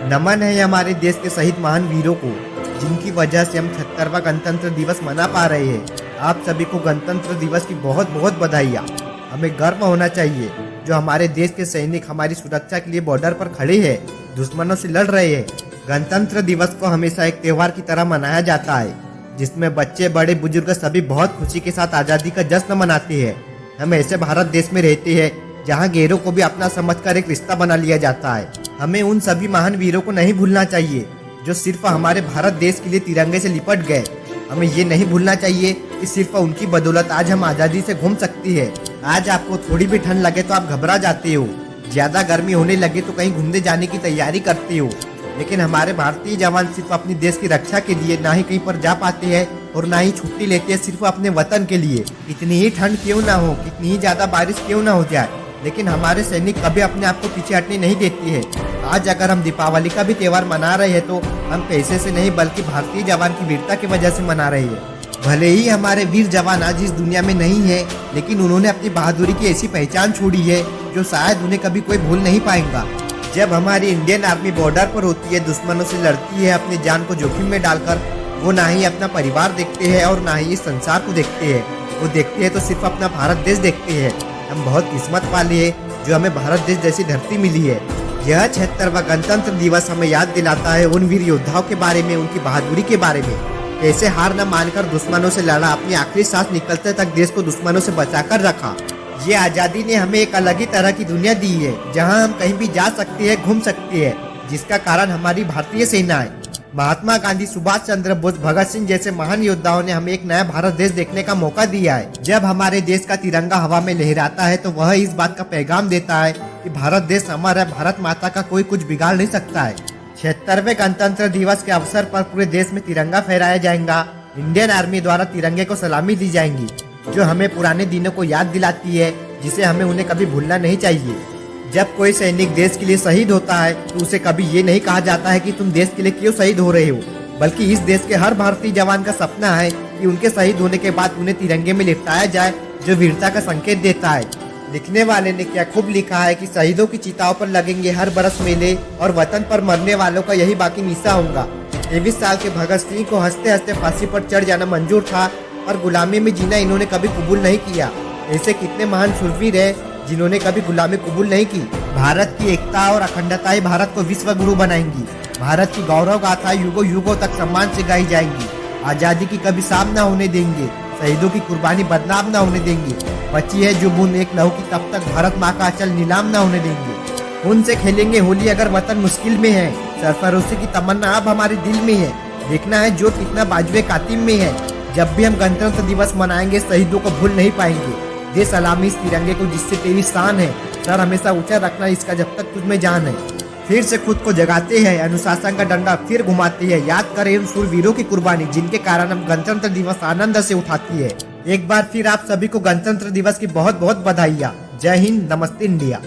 नमन है हमारे देश के शहीद महान वीरों को, जिनकी वजह से हम 76वां गणतंत्र दिवस मना पा रहे हैं। आप सभी को गणतंत्र दिवस की बहुत बहुत बधाइयाँ। हमें गर्व होना चाहिए जो हमारे देश के सैनिक हमारी सुरक्षा के लिए बॉर्डर पर खड़े हैं, दुश्मनों से लड़ रहे हैं। गणतंत्र दिवस को हमेशा एक त्योहार की तरह मनाया जाता है, जिसमें बच्चे बड़े बुजुर्ग सभी बहुत खुशी के साथ आज़ादी का जश्न मनाते हैं। हम ऐसे भारत देश में रहते हैं जहाँ गैरों को भी अपना समझकर एक रिश्ता बना लिया जाता है। हमें उन सभी महान वीरों को नहीं भूलना चाहिए जो सिर्फ हमारे भारत देश के लिए तिरंगे से लिपट गए। हमें ये नहीं भूलना चाहिए कि सिर्फ उनकी बदौलत आज हम आज़ादी से घूम सकती है। आज आपको थोड़ी भी ठंड लगे तो आप घबरा जाते हो, ज्यादा गर्मी होने लगे तो कहीं घूमने जाने की तैयारी करते हो, लेकिन हमारे भारतीय जवान सिर्फ अपनी देश की रक्षा के लिए ना ही कहीं पर जा पाते हैं और ना ही छुट्टी लेते हैं सिर्फ अपने वतन के लिए। कितनी ही ठंड क्यों ना हो, कितनी ही ज्यादा बारिश क्यों ना हो जाए, लेकिन हमारे सैनिक कभी अपने आप को पीछे हटने नहीं देती है। आज अगर हम दीपावली का भी त्योहार मना रहे हैं तो हम पैसे से नहीं बल्कि भारतीय जवान की वीरता की वजह से मना रहे हैं। भले ही हमारे वीर जवान आज इस दुनिया में नहीं है, लेकिन उन्होंने अपनी बहादुरी की ऐसी पहचान छोड़ी है जो शायद उन्हें कभी कोई भूल नहीं पाएगा। जब हमारी इंडियन आर्मी बॉर्डर पर होती है, दुश्मनों से लड़ती है अपनी जान को जोखिम में डालकर, वो ना ही अपना परिवार देखते हैं और ना ही इस संसार को देखते हैं। वो देखते हैं तो सिर्फ अपना भारत देश देखते हैं। हम बहुत किस्मत वाले हैं जो हमें भारत देश जैसी धरती मिली है। यह 76वां गणतंत्र दिवस हमें याद दिलाता है उन वीर योद्धाओं के बारे में, उनकी बहादुरी के बारे में, कैसे हार न मानकर दुश्मनों से लड़ा, अपनी आखिरी सांस निकलते तक देश को दुश्मनों से बचाकर रखा। ये आज़ादी ने हमें एक अलग ही तरह की दुनिया दी है जहां हम कहीं भी जा सकते हैं, घूम सकते हैं, जिसका कारण हमारी भारतीय सेना है। महात्मा गांधी, सुभाष चंद्र बोस, भगत सिंह जैसे महान योद्धाओं ने हमें एक नया भारत देश देखने का मौका दिया है। जब हमारे देश का तिरंगा हवा में लहराता है तो वह इस बात का पैगाम देता है कि भारत देश हमारा, भारत माता का कोई कुछ बिगाड़ नहीं सकता है। 76वें गणतंत्र दिवस के अवसर पर पूरे देश में तिरंगा फहराया जाएगा। इंडियन आर्मी द्वारा तिरंगे को सलामी दी जाएंगी, जो हमें पुराने दिनों को याद दिलाती है, जिसे हमें उन्हें कभी भूलना नहीं चाहिए। जब कोई सैनिक देश के लिए शहीद होता है तो उसे कभी ये नहीं कहा जाता है कि तुम देश के लिए क्यों शहीद हो रहे हो, बल्कि इस देश के हर भारतीय जवान का सपना है कि उनके शहीद होने के बाद उन्हें तिरंगे में लिपटाया जाए, जो वीरता का संकेत देता है। लिखने वाले ने क्या खूब लिखा है कि शहीदों की चिताओं पर लगेंगे हर बरस मेले और वतन पर मरने वालों का यही बाकी मिसा होगा। 23 साल के भगत सिंह को हंसते हंसते फांसी पर चढ़ जाना मंजूर था, पर गुलामी में जीना इन्होंने कभी कबूल नहीं किया। ऐसे कितने महान शूरवीर है जिन्होंने कभी गुलामी कबूल नहीं की। भारत की एकता और अखंडता ही भारत को विश्व गुरु बनाएंगी। भारत की गौरव गाथा युगों युगों तक सम्मान से गाई जाएंगी। आजादी की कभी शाम न होने देंगे, शहीदों की कुर्बानी बदनाम न होने देंगे। बची है जो बूंद एक लहू की, तब तक भारत माँ का अचल नीलाम न होने देंगे। उनसे खेलेंगे होली अगर वतन मुश्किल में है, सरफरोशी की तमन्ना अब हमारे दिल में है। देखना है जो कितना बाजुए कातिम में है। जब भी हम गणतंत्र दिवस मनाएंगे शहीदों को भूल नहीं पाएंगे। दे सलामी इस तिरंगे को जिससे तेरी शान है, सर हमेशा ऊंचा रखना इसका जब तक तुझ में जान है। फिर से खुद को जगाते हैं, अनुशासन का डंडा फिर घुमाते हैं। याद करें उन शूरवीरों की कुर्बानी जिनके कारण हम गणतंत्र दिवस आनंद से उठाती है। एक बार फिर आप सभी को गणतंत्र दिवस की बहुत बहुत बधाइयाँ। जय हिंद, नमस्ते इंडिया।